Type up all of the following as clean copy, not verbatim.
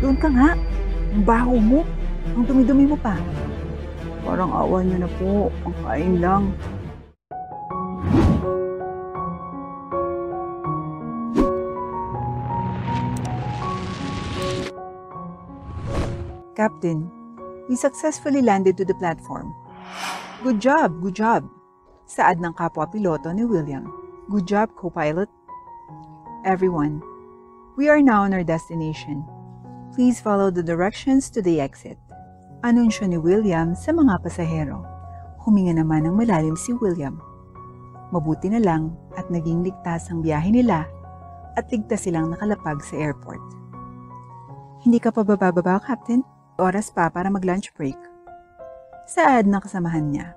Doon ka nga. Ang baho mo. Ang dumi-dumi mo pa. Parang awa niyo na po. Ang kain lang. Captain, we successfully landed to the platform. Good job, good job. Saad ng kapwa-piloto ni William. Good job, co-pilot. Everyone, we are now on our destination. Please follow the directions to the exit. Anunsyo ni William sa mga pasahero. Huminga naman ng malalim si William. Mabuti na lang at naging ligtas ang biyahe nila at ligtas silang nakalapag sa airport. Hindi ka pa bababa, Captain? Oras pa para mag-lunch break. Saad ng kasamahan niya.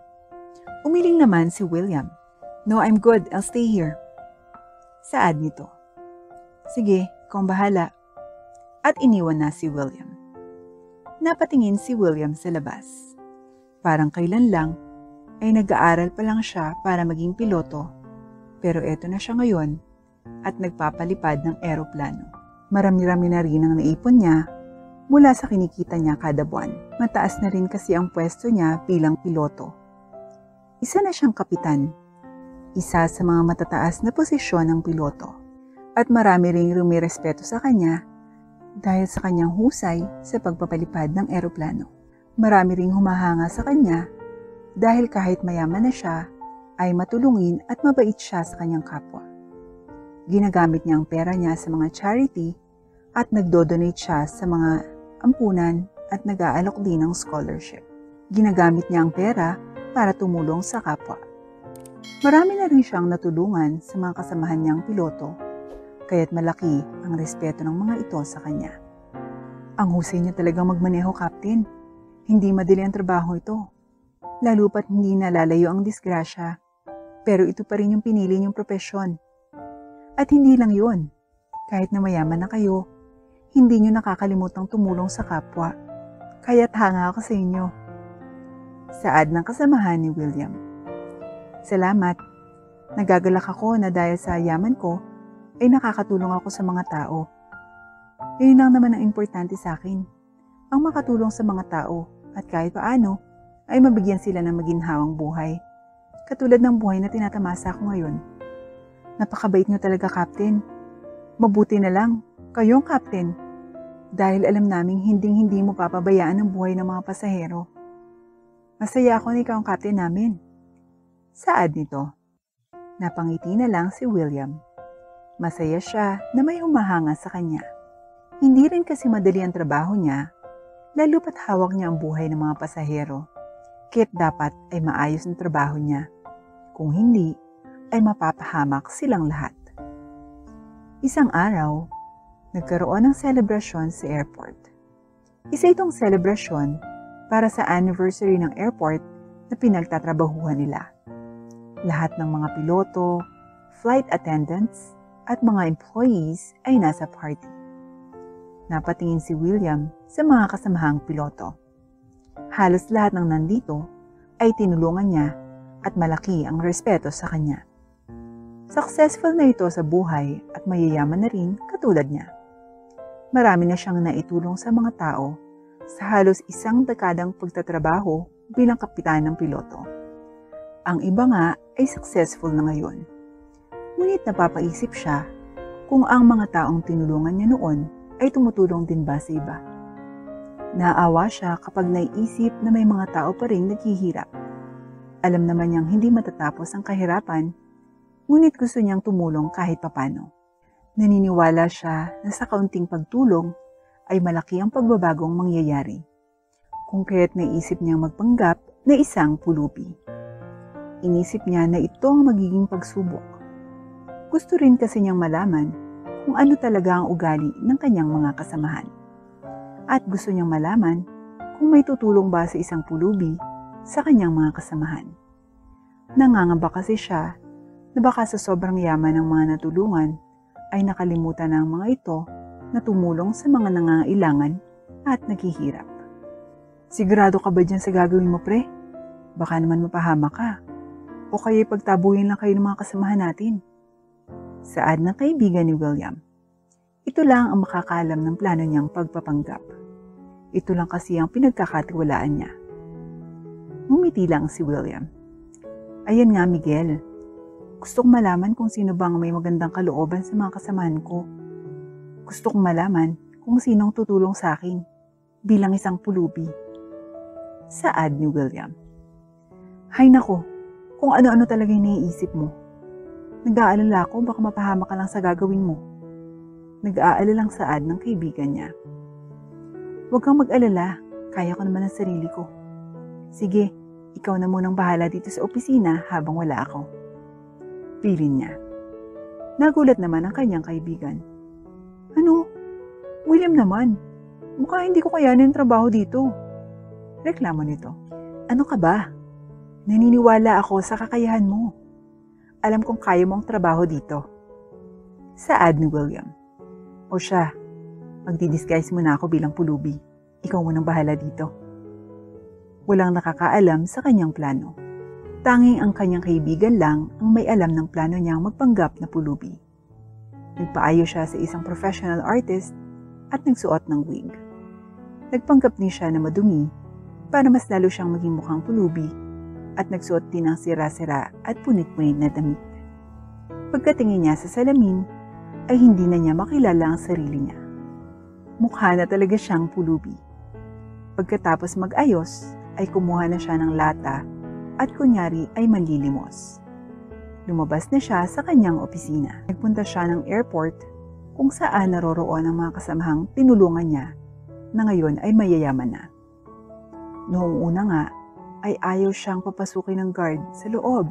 Umiling naman si William. No, I'm good. I'll stay here. Saad nito. Sige, ikaw ang bahala. At iniwan na si William. Napatingin si William sa labas. Parang kailan lang ay nag-aaral pa lang siya para maging piloto. Pero eto na siya ngayon at nagpapalipad ng eroplano. Marami-rami na rin ang naipon niya mula sa kinikita niya kada buwan. Mataas na rin kasi ang pwesto niya bilang piloto. Isa na siyang kapitan. Isa sa mga matataas na posisyon ng piloto. At marami ring rumirespeto sa kanya dahil sa kanyang husay sa pagpapalipad ng eroplano. Marami ring humahanga sa kanya dahil kahit mayaman na siya, ay matulungin at mabait siya sa kanyang kapwa. Ginagamit niya ang pera niya sa mga charity at nagdodonate siya sa mga ampunan at nag-aalok din ng scholarship. Ginagamit niya ang pera para tumulong sa kapwa. Marami na rin siyang natulungan sa mga kasamahan niyang piloto, kaya't malaki ang respeto ng mga ito sa kanya. Ang husay niya talagang magmaneho, Captain. Hindi madali ang trabaho ito. Lalo pat hindi nalalayo ang disgrasya, pero ito pa rin yung pinili niyong propesyon. At hindi lang yun, kahit na mayaman na kayo, hindi niyo nakakalimutang tumulong sa kapwa, kaya't hanga ako sa inyo. Saad ng kasamahan ni William. Salamat, nagagalak ako na dahil sa yaman ko, ay nakakatulong ako sa mga tao. Yun lang naman ang importante sa akin, ang makatulong sa mga tao at kahit paano, ay mabigyan sila ng maginhawang buhay. Katulad ng buhay na tinatamasa ko ngayon. Napakabait niyo talaga, Captain. Mabuti na lang, kayong Captain. Dahil alam naming hindi mo papabayaan ang buhay ng mga pasahero. Masaya ako na ikaw ang Captain namin. Saad nito. Napangiti na lang si William. Masaya siya na may humahanga sa kanya. Hindi rin kasi madali ang trabaho niya, lalo pat hawak niya ang buhay ng mga pasahero. Kaya't dapat ay maayos ang trabaho niya. Kung hindi, ay mapapahamak silang lahat. Isang araw, nagkaroon ng selebrasyon sa airport. Isa itong selebrasyon para sa anniversary ng airport na pinagtatrabahuhan nila. Lahat ng mga piloto, flight attendants, at mga employees ay nasa party. Napatingin si William sa mga kasamahang piloto. Halos lahat ng nandito ay tinulungan niya at malaki ang respeto sa kanya. Successful na ito sa buhay at mayayaman na rin katulad niya. Marami na siyang naitulong sa mga tao sa halos isang dekadang pagtatrabaho bilang kapitan ng piloto. Ang iba nga ay successful na ngayon. Ngunit napapaisip siya kung ang mga taong tinulungan niya noon ay tumutulong din ba sa iba. Naawa siya kapag naiisip na may mga tao pa rin naghihirap. Alam naman niyang hindi matatapos ang kahirapan, ngunit gusto niyang tumulong kahit papano. Naniniwala siya na sa kaunting pagtulong ay malaki ang pagbabagong mangyayari. Kung kaya't naisip niyang magpanggap na isang pulubi. Inisip niya na ito ang magiging pagsubok. Gusto rin kasi niyang malaman kung ano talaga ang ugali ng kanyang mga kasamahan. At gusto niyang malaman kung may tutulong ba sa isang pulubi sa kanyang mga kasamahan. Nangangamba kasi siya na baka sa sobrang yaman ng mga natulungan ay nakalimutan ng mga ito na tumulong sa mga nangangailangan at naghihirap. Sigurado ka ba dyan sa gagawin mo, pre? Baka naman mapahama ka. O kaya pagtabuhin lang kayo ng mga kasamahan natin. Saad ng kaibigan ni William. Ito lang ang makakaalam ng plano niyang pagpapanggap. Ito lang kasi ang pinagkakatiwalaan niya. Ngumiti lang si William. Ayan nga, Miguel. Gusto kong malaman kung sino bang may magandang kalooban sa mga kasamahan ko. Gusto kong malaman kung sinong tutulong sa akin bilang isang pulubi. Saad ni William. Hay nako, kung ano-ano talaga yung naiisip mo. Nag-aalala ako baka mapahamak ka lang sa gagawin mo. Nag-aalala lang Saad ng kaibigan niya. Huwag kang mag-alala, kaya ko naman ang sarili ko. Sige, ikaw na munang bahala dito sa opisina habang wala ako. Pilin niya. Nagulat naman ang kanyang kaibigan. Ano? William naman, mukha hindi ko kayanin ang trabaho dito. Reklamo nito. Ano ka ba? Naniniwala ako sa kakayahan mo. Alam kong kaya mo ang trabaho dito. Saad ni William. O siya, magdi-disguise muna ako bilang pulubi. Ikaw munang bahala dito. Walang nakakaalam sa kanyang plano. Tanging ang kanyang kaibigan lang ang may alam ng plano niyang magpanggap na pulubi. Nagpaayo siya sa isang professional artist at nagsuot ng wig. Nagpanggap din siya na madumi para mas lalo siyang maging mukhang pulubi at nagsuot din ng sira-sira at punit-punit na damit. Pagkatingin niya sa salamin, ay hindi na niya makilala ang sarili niya. Mukha na talaga siyang pulubi. Pagkatapos mag-ayos, ay kumuha na siya ng lata at kunyari ay manlilimos. Lumabas na siya sa kanyang opisina. Nagpunta siya ng airport kung saan naroroon ang mga kasamahang tinulungan niya na ngayon ay mayayaman na. Noong una nga, ay ayaw siyang papasukin ng guard sa loob.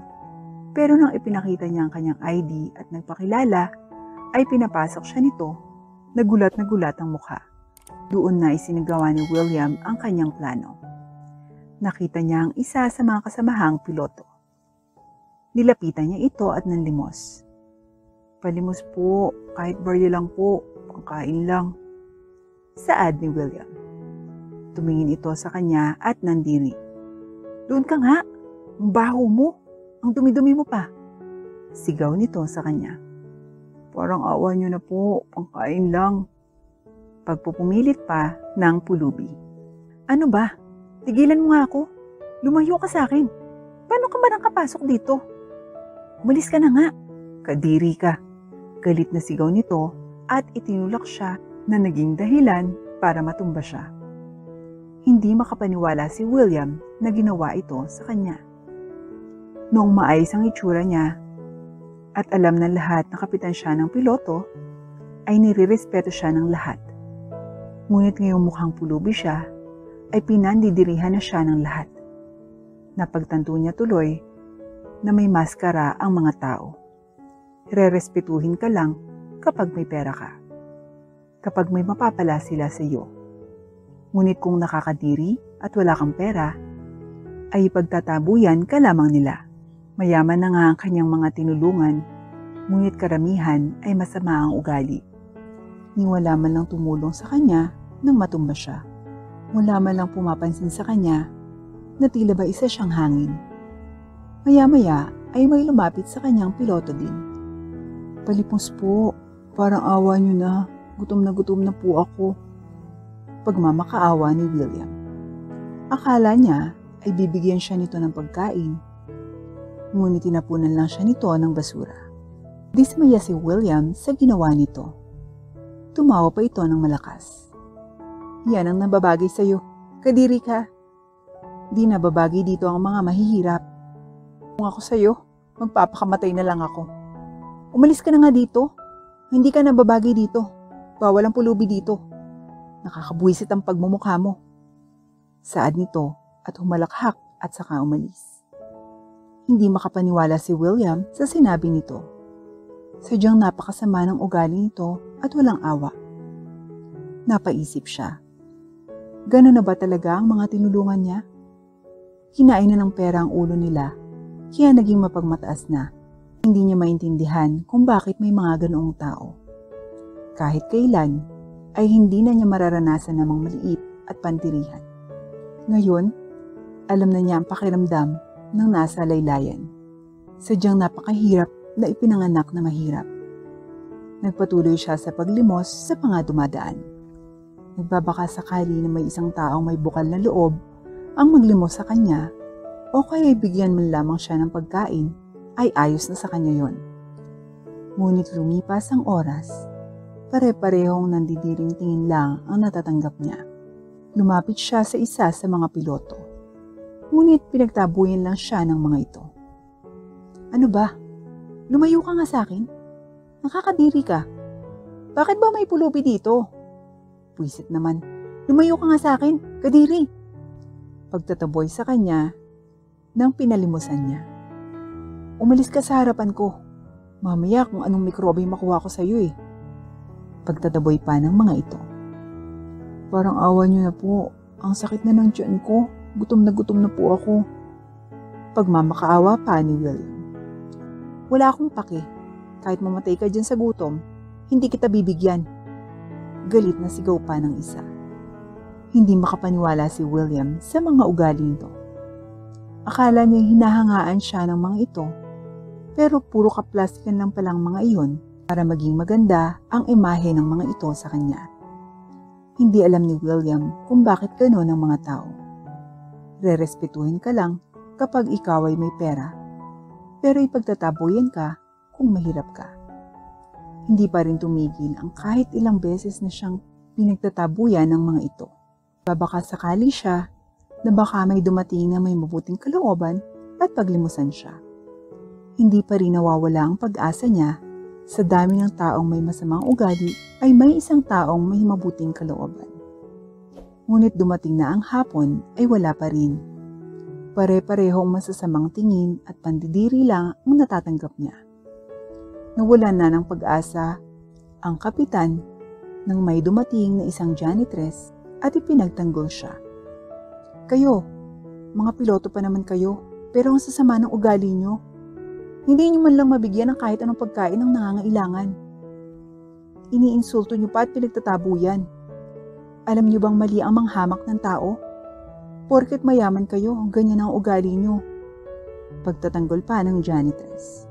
Pero nang ipinakita niya ang kanyang ID at nagpakilala, ay pinapasok siya nito, nagulat na gulat ang mukha. Doon na isinagawa ni William ang kanyang plano. Nakita niya ang isa sa mga kasamahang piloto. Nilapitan niya ito at nanlimos. Palimos po, kahit barya lang po, pangkain lang. Saad ni William. Tumingin ito sa kanya at nandiri. Doon ka nga, ang baho mo, ang dumi-dumi mo pa. Sigaw nito sa kanya. Parang awa niyo na po, pangkain lang. Pagpupumilit pa ng pulubi. Ano ba? Tigilan mo nga ako. Lumayo ka sa akin. Paano ka ba nakapasok dito? Umalis ka na nga. Kadiri ka. Galit na sigaw nito at itinulak siya na naging dahilan para matumba siya. Hindi makapaniwala si William na ginawa ito sa kanya. Noong maayos ang itsura niya, at alam ng lahat na kapitan siya ng piloto, ay nirirespeto siya ng lahat. Ngunit ngayong mukhang pulubi siya, ay pinandidirihan na siya ng lahat. Napagtanto niya tuloy na may maskara ang mga tao. Rerespetuhin ka lang kapag may pera ka. Kapag may mapapala sila sa iyo. Ngunit kung nakakadiri at wala kang pera, ay ipagtatabuyan ka lamang nila. Mayaman na nga ang kanyang mga tinulungan, ngunit karamihan ay masama ang ugali. Ni wala man lang tumulong sa kanya nang matumba siya. Wala man lang pumapansin sa kanya na tila ba isa siyang hangin. Maya-maya ay may lumapit sa kanyang piloto din. Palipos po, parang awa niyo na gutom na po ako. Pagmamakaawa ni William. Akala niya ay bibigyan siya nito ng pagkain. Ngunit tinapunan lang siya nito ng basura. Dismaya si William sa ginawa nito. Tumawa pa ito ng malakas. Yan ang nababagay sa'yo. Kadiri ka. Di nababagay dito ang mga mahihirap. Kung ako sa'yo, magpapakamatay na lang ako. Umalis ka na nga dito. Hindi ka nababagay dito. Bawal ang pulubi dito. Nakakabuwisit ang pagmumukha mo. Saad nito at humalakhak at saka umalis. Hindi makapaniwala si William sa sinabi nito. Sadyang napakasama ng ugali nito at walang awa. Napaisip siya. Gano'n na ba talaga ang mga tinulungan niya? Kinain na ng pera ang ulo nila, kaya naging mapagmataas na. Hindi niya maintindihan kung bakit may mga ganoong tao. Kahit kailan, ay hindi na niya mararanasan namang maliit at pantirihan. Ngayon, alam na niya ang pakiramdam ng nasa laylayan. Sadyang napakahirap na ipinanganak na mahirap. Nagpatuloy siya sa paglimos sa mga dumadaan. Nagbabaka sakali na may isang taong may bukal na loob ang maglimos sa kanya o kaya bigyan man lamang siya ng pagkain ay ayos na sa kanya yon. Ngunit lumipas ang oras, pare-parehong nandidiring tingin lang ang natatanggap niya. Lumapit siya sa isa sa mga piloto. Ngunit pinagtabuyan lang siya ng mga ito. Ano ba? Lumayo ka nga sa akin? Nakakadiri ka. Bakit ba may pulubi dito? Puwisit naman. Lumayo ka nga sa akin, kadiri. Pagtataboy sa kanya nang pinalimusan niya. Umalis ka sa harapan ko. Mamaya kung anong mikrobe makuha ko sa iyo eh. Pagtataboy pa ng mga ito. Parang awa niyo na po. Ang sakit na ng tiyan ko. Gutom na po ako. Pagmamakaawa pa ni William. Wala akong pake. Kahit mamatay ka dyan sa gutom, hindi kita bibigyan. Galit na sigaw pa ng isa. Hindi makapaniwala si William sa mga ugaling ito. Akala niya hinahangaan siya ng mga ito, pero puro kaplastikan lang palang mga iyon para maging maganda ang imahe ng mga ito sa kanya. Hindi alam ni William kung bakit gano'n ang mga tao. Rerespetuhin ka lang kapag ikaw ay may pera, pero ipagtataboyan ka kung mahirap ka. Hindi pa rin tumigil ang kahit ilang beses na siyang pinagtatabuyan ng mga ito. Babaka sakali siya na baka may dumating na may mabuting kalooban at paglimusan siya. Hindi pa rin nawawala ang pag-asa niya sa dami ng taong may masamang ugali ay may isang taong may mabuting kalooban. Ngunit dumating na ang hapon ay wala pa rin. Pare-parehong masasamang tingin at pandidiri lang ang natatanggap niya. Nawalan na ng pag-asa ang kapitan nang may dumating na isang janitress at ipinagtanggol siya. Kayo, mga piloto pa naman kayo, pero ang sasama ng ugali nyo. Hindi nyo man lang mabigyan ng kahit anong pagkain ng nangangailangan. Iniinsulto nyo pa at pinagtatabuyan. Alam nyo bang mali ang manghamak ng tao? Porket mayaman kayo, ganyan ang ugali nyo. Pagtatanggol pa ng janitress.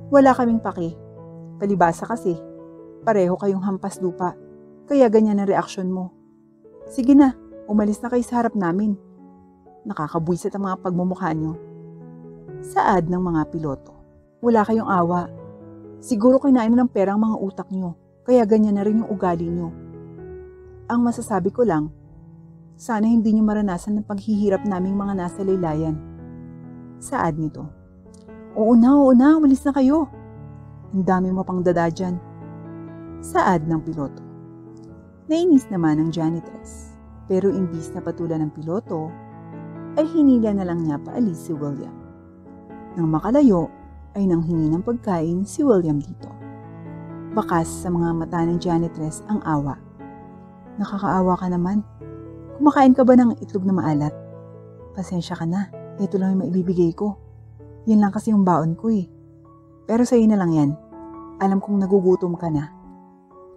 Wala kaming paki. Palibasa kasi, pareho kayong hampas lupa, kaya ganyan ang reaksyon mo. Sige na, umalis na kayo sa harap namin. Nakakabwisit ang mga pagmumukha nyo. Saad ng mga piloto. Wala kayong awa. Siguro kinain na ng pera ang mga utak nyo, kaya ganyan na rin yung ugali nyo. Ang masasabi ko lang, sana hindi nyo maranasan ng paghihirap naming mga nasa laylayan. Saad nito. Oo na, umalis na kayo. Ang dami mo pang dada dyan. Saad ng piloto. Nainis naman ang janitress, pero imbis na patulan ng piloto, ay hinila na lang niya paalis si William. Nang makalayo, ay nanghingi ng pagkain si William dito. Bakas sa mga mata ng janitress ang awa. Nakakaawa ka naman. Kumakain ka ba ng itlog na maalat? Pasensya ka na, ito lang yung maibibigay ko. Yan lang kasi yung baon ko eh. Pero sa'yo na lang yan. Alam kong nagugutom ka na.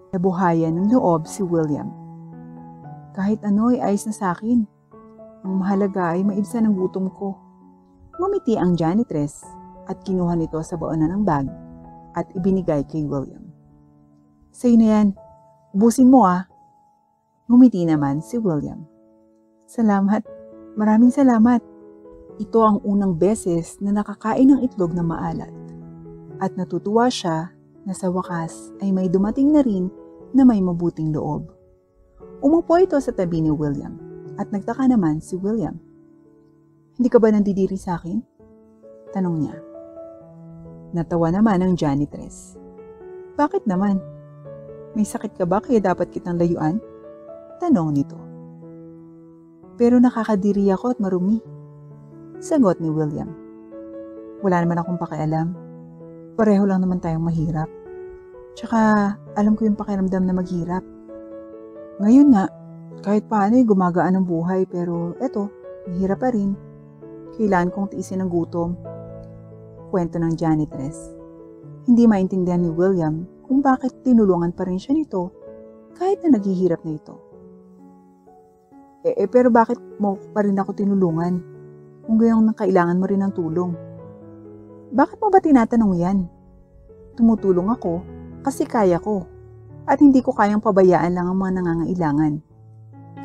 Nabuhayan ng loob si William. Kahit ano ay ayos na sa akin. Ang mahalaga ay maibsan ang gutom ko. Ngumiti ang janitress at kinuha nito sa baonan ng bag at ibinigay kay William. Sa'yo na yan. Ubusin mo ah. Ngumiti naman si William. Salamat. Maraming salamat. Ito ang unang beses na nakakain ng itlog na maalat. At natutuwa siya na sa wakas ay may dumating na rin na may mabuting loob. Umupo ito sa tabi ni William at nagtaka naman si William. Hindi ka ba nandidiri sa akin? Tanong niya. Natawa naman ang janitress. Bakit naman? May sakit ka ba kaya dapat kitang layuan? Tanong nito. Pero nakakadiri ako at marumi. Sagot ni William. Wala naman akong pakialam. Pareho lang naman tayong mahirap. Tsaka alam ko yung pakiramdam na maghirap. Ngayon nga, kahit paano gumagaan ang buhay pero eto, mahirap pa rin. Kailangan kong tiisin ang gutom. Kwento ng janitress. Hindi maintindihan ni William kung bakit tinulungan pa rin siya nito kahit na naghihirap na ito. Pero bakit mo pa rin ako tinulungan kung gayong kailangan mo rin ng tulong? Bakit mo ba tinatanong yan? Tumutulong ako Kasi kaya ko. At hindi ko kayang pabayaan lang ang mga nangangailangan.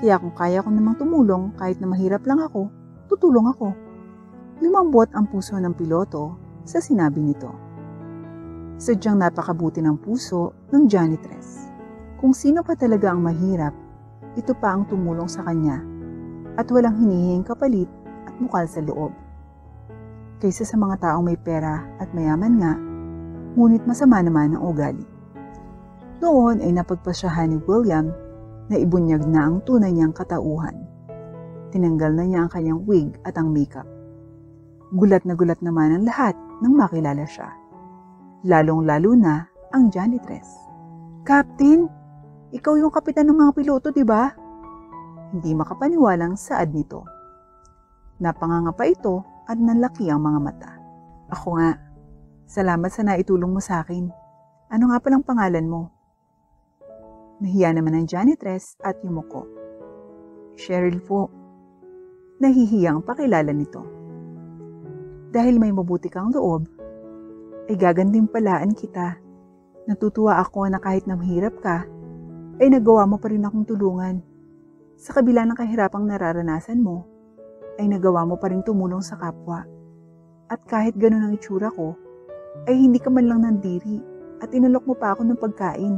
Kaya kung kaya ko namang tumulong kahit na mahirap lang ako, tutulong ako. Lumambot ang puso ng piloto sa sinabi nito. Sadyang napakabuti ng puso ng janitress. Kung sino pa talaga ang mahirap, ito pa ang tumulong sa kanya at walang hinihinging kapalit at bukal sa loob. Kaysa sa mga taong may pera at mayaman nga, ngunit masama naman ang ugali. Noon ay napagpasyahan ni William na ibunyag na ang tunay niyang katauhan. Tinanggal na niya ang kanyang wig at ang makeup. Gulat naman ang lahat nang makilala siya. Lalong-lalo na ang janitress. Captain, ikaw yung kapitan ng mga piloto, di ba? Hindi makapaniwalang saad nito. Napangangapa ito at nanlaki ang mga mata. Ako nga, salamat sa naitulong mo sa akin. Ano nga palang pangalan mo? Nahiya naman ang janitress at yumuko. Cheryl po. Nahihiyang pakilala nito. Dahil may mabuti kang loob, ay gagantimpalaan kita. Natutuwa ako na kahit na mahirap ka, ay nagawa mo pa rin akong tulungan. Sa kabila ng kahirapang nararanasan mo, ay nagawa mo pa rin tumulong sa kapwa. At kahit ganun ang itsura ko, ay hindi ka man lang nandiri at inalok mo pa ako ng pagkain.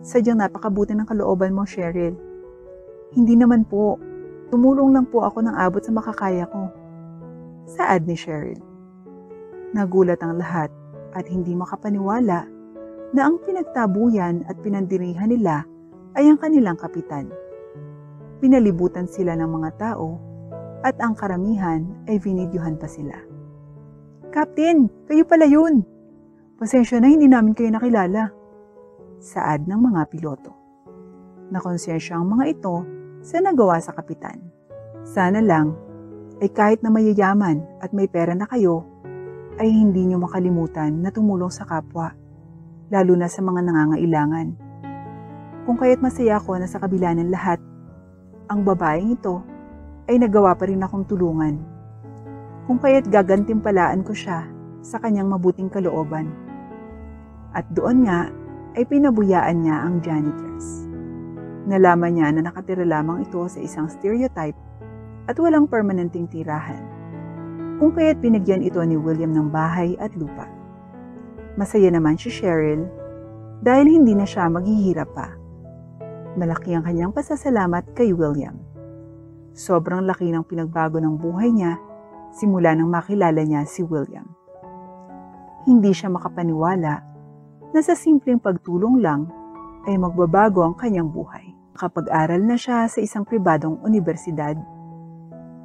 Sadyang napakabuti ng kalooban mo, Cheryl. Hindi naman po. Tumulong lang po ako ng abot sa makakaya ko. Saad ni Cheryl. Nagulat ang lahat at hindi makapaniwala na ang pinagtabuyan at pinandirihan nila ay ang kanilang kapitan. Pinalibutan sila ng mga tao at ang karamihan ay vinidyohan pa sila. Captain, kayo pala yun! Pasensya na hindi namin kayo nakilala. Saad ng mga piloto. Nakonsensya ang mga ito sa nagawa sa kapitan. Sana lang ay kahit na mayayaman at may pera na kayo, ay hindi nyo makalimutan na tumulong sa kapwa, lalo na sa mga nangangailangan. Kung kaya't masaya ako na sa kabila ng lahat, ang babaeng ito ay nagawa pa rin akong tulungan. Kung kaya't gagantimpalaan ko siya sa kanyang mabuting kalooban. At doon nga ay pinabuyaan niya ang janitress. Nalaman niya na nakatira lamang ito sa isang stereotype at walang permanenteng tirahan. Kung kaya't binigyan ito ni William ng bahay at lupa. Masaya naman si Cheryl dahil hindi na siya maghihirap pa. Malaki ang kanyang pasasalamat kay William. Sobrang laki ng pinagbago ng buhay niya simula nang makilala niya si William. Hindi siya makapaniwala na sa simpleng pagtulong lang ay magbabago ang kanyang buhay. Nakapag-aral na siya sa isang pribadong universidad.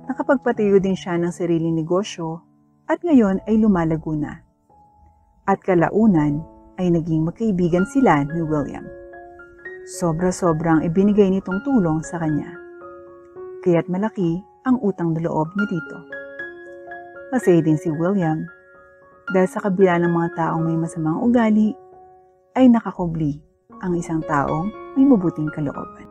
Nakapagpatayo din siya ng sariling negosyo at ngayon ay lumalago na. At kalaunan ay naging magkaibigan sila ni William. Sobra-sobrang ibinigay nitong tulong sa kanya. Kaya't malaki ang utang na loob niya dito. Masaya din si William dahil sa kabila ng mga taong may masamang ugali ay nakakubli ang isang taong may mabuting kalooban.